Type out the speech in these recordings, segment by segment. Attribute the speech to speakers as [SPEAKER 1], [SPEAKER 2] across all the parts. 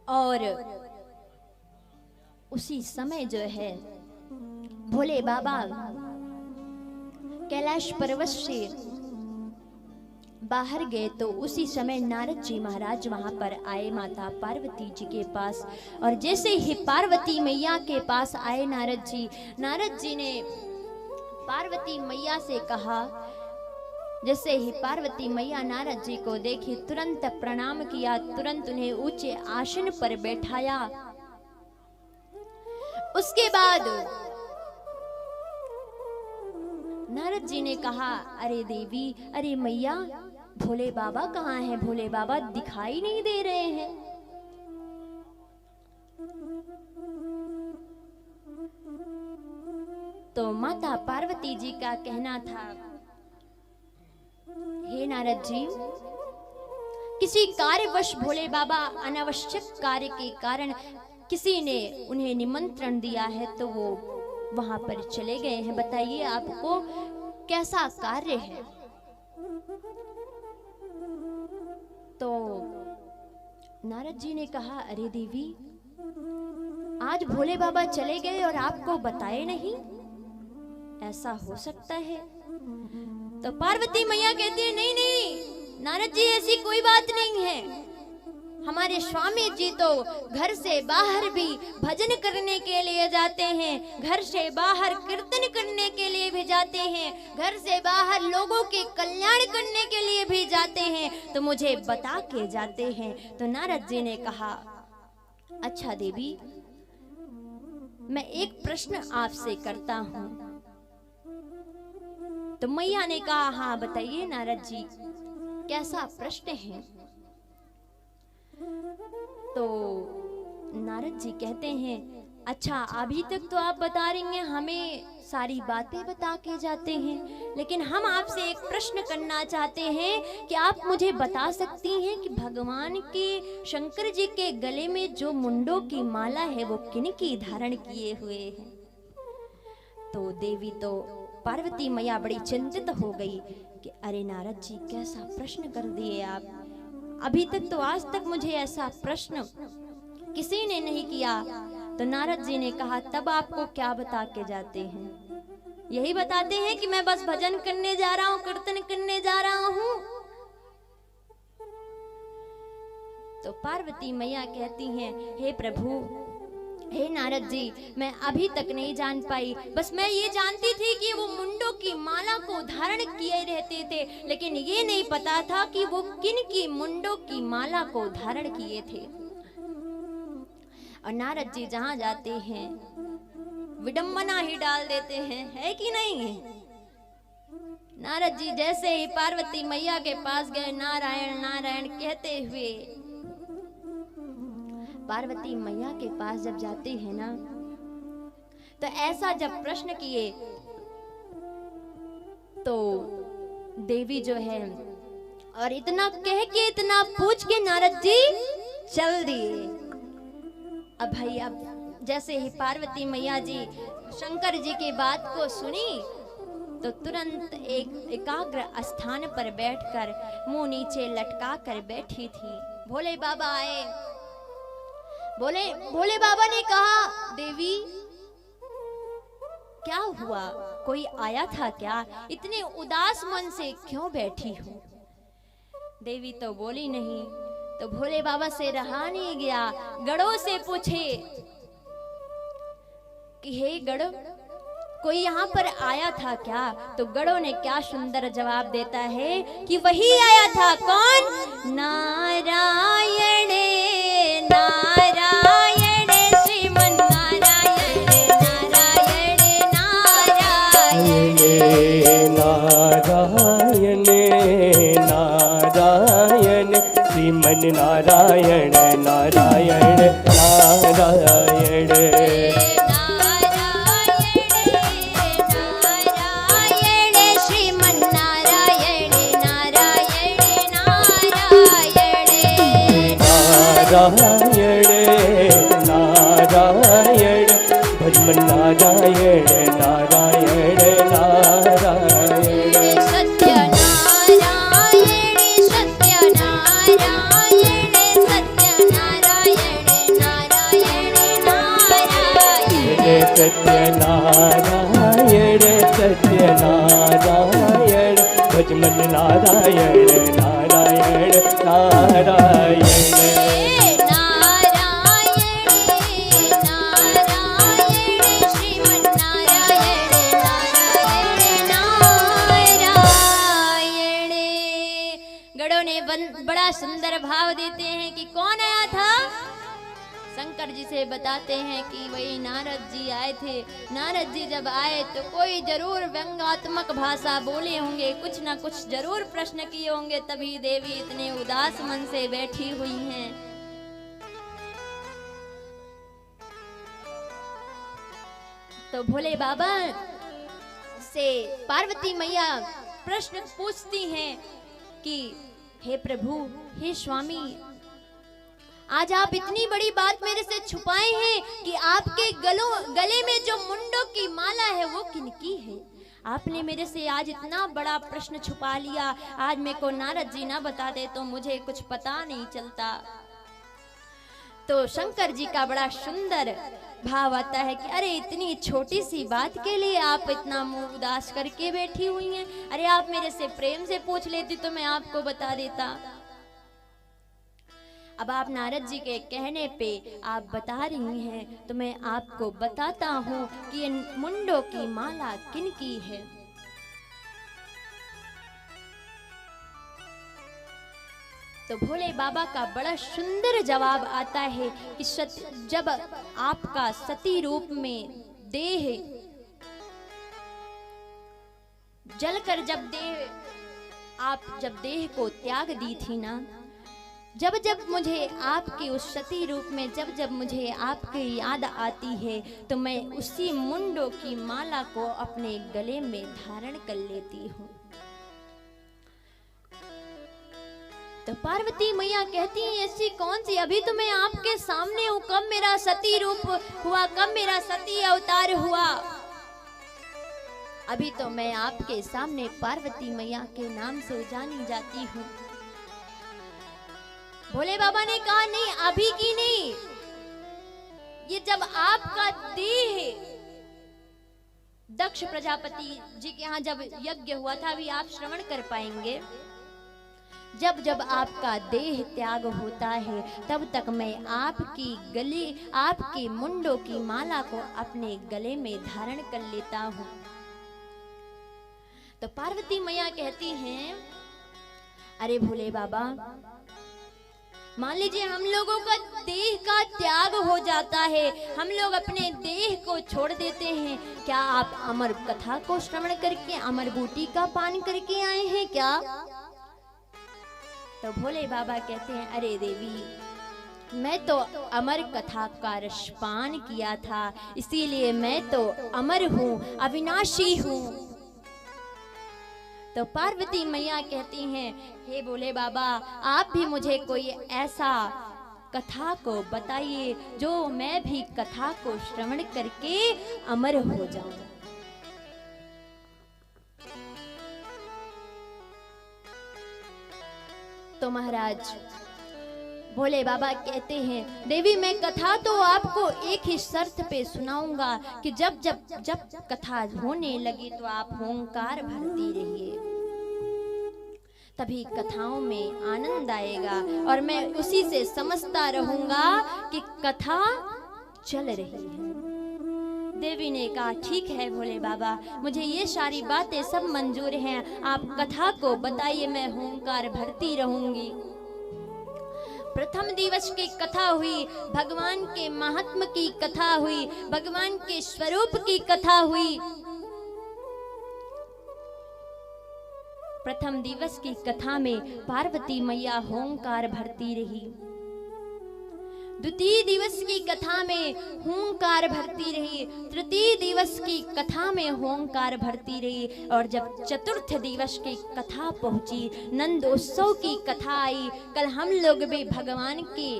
[SPEAKER 1] और उसी समय जो है भोले बाबा कैलाश पर्वत से बाहर गए तो उसी समय नारद जी महाराज वहां पर आए माता पार्वती जी के पास। और जैसे ही पार्वती मैया के पास आए नारद जी ने पार्वती मैया से कहा, जैसे ही पार्वती मैया नारद जी को देखी तुरंत प्रणाम किया, तुरंत उन्हें ऊंचे आसन पर बैठाया। उसके बाद नारद जी ने कहा, अरे देवी, अरे मैया, भोले बाबा कहाँ हैं? भोले बाबा दिखाई नहीं दे रहे हैं। तो माता पार्वती जी का कहना था, हे नारद जी, किसी कार्यवश भोले बाबा अनावश्यक कार्य के कारण किसी ने उन्हें निमंत्रण दिया है तो वो वहां पर चले गए हैं। बताइए आपको कैसा कार्य है? तो नारद जी ने कहा, अरे देवी, आज भोले बाबा चले गए और आपको बताए नहीं, ऐसा हो सकता है? तो पार्वती मैया कहती है, नहीं नहीं नारद जी, ऐसी कोई बात नहीं है। हमारे स्वामी जी तो घर से बाहर भी भजन करने के लिए जाते हैं, घर से बाहर कीर्तन करने के लिए भी जाते हैं, घर से बाहर लोगों के कल्याण करने के लिए भी जाते हैं, तो मुझे बता के जाते हैं। तो नारद जी ने कहा, अच्छा देवी, मैं एक प्रश्न आपसे करता हूं। तो मैया ने कहा, हाँ बताइए नारद जी, कैसा प्रश्न है? तो नारद जी कहते हैं, अच्छा अभी तक तो आप बता रही हैं, हमें सारी बातें बता के जाते हैं, लेकिन हम आपसे एक प्रश्न करना चाहते हैं कि आप मुझे बता सकती हैं कि भगवान के शंकर जी के गले में जो मुंडों की माला है वो किन की धारण किए हुए है? तो देवी तो पार्वती मैया बड़ी चिंतित हो गई कि अरे नारद जी, कैसा प्रश्न कर दिए आप। अभी तक तो आज तक मुझे ऐसा प्रश्न किसी ने नहीं किया। तो नारद जी ने कहा, तब आपको क्या बता के जाते हैं? यही बताते हैं कि मैं बस भजन करने जा रहा हूं, कीर्तन करने जा रहा हूं। तो पार्वती मैया कहती हैं, हे प्रभु, हे नारद जी, मैं अभी तक नहीं जान पाई, बस मैं ये जानती थी कि वो मुंडों की माला को धारण किए रहते थे, लेकिन ये नहीं पता था कि वो किन की मुंडों की माला को धारण किए थे। और नारद जी जहां जाते हैं विडंबना ही डाल देते हैं, है कि नहीं? नारद जी जैसे ही पार्वती मैया के पास गए, नारायण नारायण कहते हुए पार्वती मैया के पास जब जाते हैं ना, तो ऐसा जब प्रश्न किए तो देवी जो है, और इतना कह के इतना पूछ के नारद जी चल दिए। अब भाई, अब जैसे ही पार्वती मैया जी शंकर जी की बात को सुनी तो तुरंत एक एकाग्र स्थान पर बैठकर मुंह नीचे लटका कर बैठी थी। भोले बाबा आए। भोले बाबा ने कहा, देवी क्या हुआ? कोई आया था क्या? इतने उदास मन से क्यों बैठी हो? देवी तो बोली नहीं। तो भोले बाबा से रहा नहीं गया, गड़ों से पूछे कि हे गड़ो, कोई यहाँ पर आया था क्या? तो गड़ों ने क्या सुंदर जवाब देता है कि वही आया था। कौन? नारायण नारायण श्रीमन नारायण नारायण नारायण
[SPEAKER 2] नारायण नारायण श्रीमन नारायण नारायण नारायण नारायण नारायण भजमन नारायण नारायण नारायण
[SPEAKER 1] सत्य नारायण सत्य नारायण सत्य नारायण
[SPEAKER 2] नारायण नारायण नारायण
[SPEAKER 1] बड़ा सुंदर भाव देते हैं कि कौन आया था। शंकर जी से बताते हैं कि वही नारद जी आए थे। नारद जी जब आए तो कोई जरूर व्यंग्यात्मक भाषा बोले होंगे, कुछ ना कुछ जरूर प्रश्न किए होंगे, तभी देवी इतने उदास मन से बैठी हुई हैं। तो भोले बाबा से पार्वती मैया प्रश्न पूछती हैं कि हे प्रभु, हे स्वामी, आज आप इतनी बड़ी बात मेरे से छुपाए हैं कि आपके गले में जो मुंडों की माला है वो किनकी है। आपने मेरे से आज इतना बड़ा प्रश्न छुपा लिया। आज मेरे को नारद जी ना बताते तो मुझे कुछ पता नहीं चलता। तो शंकर जी का बड़ा सुंदर भाव आता है कि अरे इतनी छोटी सी बात के लिए आप इतना मुंह उदास करके बैठी हुई हैं। अरे आप मेरे से प्रेम से पूछ लेती तो मैं आपको बता देता। अब आप नारद जी के कहने पे आप बता रही हैं तो मैं आपको बताता हूँ कि ये मुंडों की माला किनकी है। तो भोले बाबा का बड़ा सुंदर जवाब आता है कि जब आपका सती रूप में देह जलकर जब देह को त्याग दी थी ना, जब जब मुझे आपकी उस सती रूप में जब मुझे आपकी याद आती है तो मैं उसी मुंडों की माला को अपने गले में धारण कर लेती हूँ। तो पार्वती मैया कहती है ऐसी कौन सी, अभी तो मैं आपके सामने हूँ, कब मेरा सती रूप हुआ, कब मेरा सती अवतार हुआ। अभी तो मैं आपके सामने पार्वती मैया के नाम से जानी जाती हूँ। भोले बाबा ने कहा नहीं, अभी की नहीं, ये जब आपका देह दक्ष प्रजापति जी के यहाँ जब यज्ञ हुआ था, अभी आप श्रवण कर पाएंगे। जब जब आपका देह त्याग होता है तब तक मैं आपकी मुंडों की माला को अपने गले में धारण कर लेता हूँ। तो पार्वती मैया कहती हैं अरे भोले बाबा, मान लीजिए हम लोगों का देह का त्याग हो जाता है, हम लोग अपने देह को छोड़ देते हैं, क्या आप अमर कथा को श्रवण करके अमर बूटी का पान करके आए हैं क्या? तो भोले बाबा कहते हैं अरे देवी, मैं तो अमर कथा का रसपान किया था, इसीलिए मैं तो अमर हूँ, अविनाशी हूँ। तो पार्वती मैया कहती हैं हे भोले बाबा, आप भी मुझे कोई ऐसा कथा को बताइए जो मैं भी कथा को श्रवण करके अमर हो जाऊं। तो महाराज भोले बाबा कहते हैं देवी, मैं कथा तो आपको एक ही शर्त पे सुनाऊंगा कि जब जब जब कथा होने लगी तो आप ओंकार भरती रहिए, तभी कथाओं में आनंद आएगा और मैं उसी से समझता रहूंगा कि कथा चल रही है। देवी ने कहा ठीक है भोले बाबा, मुझे ये सारी बातें सब मंजूर हैं, आप कथा को बताइए, मैं ओंकार भरती रहूंगी। प्रथम दिवस की कथा हुई, भगवान के महात्म की कथा हुई, भगवान के स्वरूप की कथा हुई। प्रथम दिवस की कथा में पार्वती मैया ओंकार भरती रही। द्वितीय दिवस की कथा में ओंकार भरती रही। तृतीय दिवस की कथा में ओंकार भरती रही। और जब चतुर्थ दिवस की कथा पहुंची, नंदोत्सव की कथा आई, कल हम लोग भी भगवान के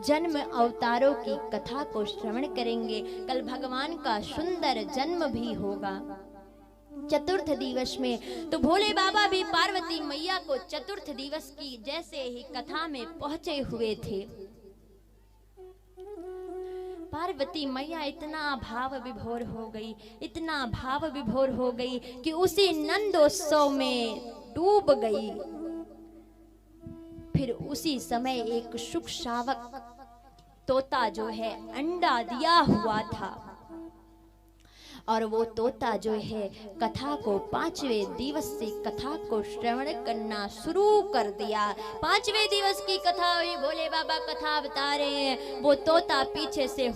[SPEAKER 1] जन्म अवतारों की कथा को श्रवण करेंगे। कल भगवान का सुंदर जन्म भी होगा चतुर्थ दिवस में। तो भोले बाबा भी पार्वती मैया को चतुर्थ दिवस की जैसे ही कथा में पहुंचे हुए थे, पार्वती मैया इतना भाव विभोर हो गई, इतना भाव विभोर हो गई कि उसी नंदोत्सव में डूब गई। फिर उसी समय एक शुक शावक तोता जो है अंडा दिया हुआ था, और वो तोता जो है कथा को 5वें दिवस से कथा को श्रवण करना शुरू कर दिया। 5वें दिवस की कथा हुई, भोले बाबा कथा बता रहे हैं, वो तोता पीछे से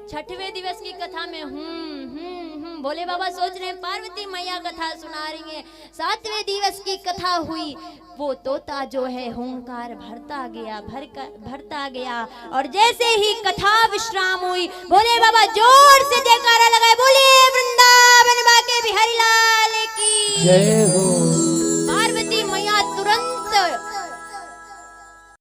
[SPEAKER 1] 6वें दिवस की कथा में भोले बाबा सोच रहे हैं पार्वती मैया कथा सुना रही हैं। 7वें दिवस की कथा हुई, वो तोता जो है हुंकार भरता गया और जैसे ही कथा विश्राम हुई, भोले बाबा जोर से जयकारा लगाए, बोले वृंदावन बाके बिहारी लाल की
[SPEAKER 2] जय हो।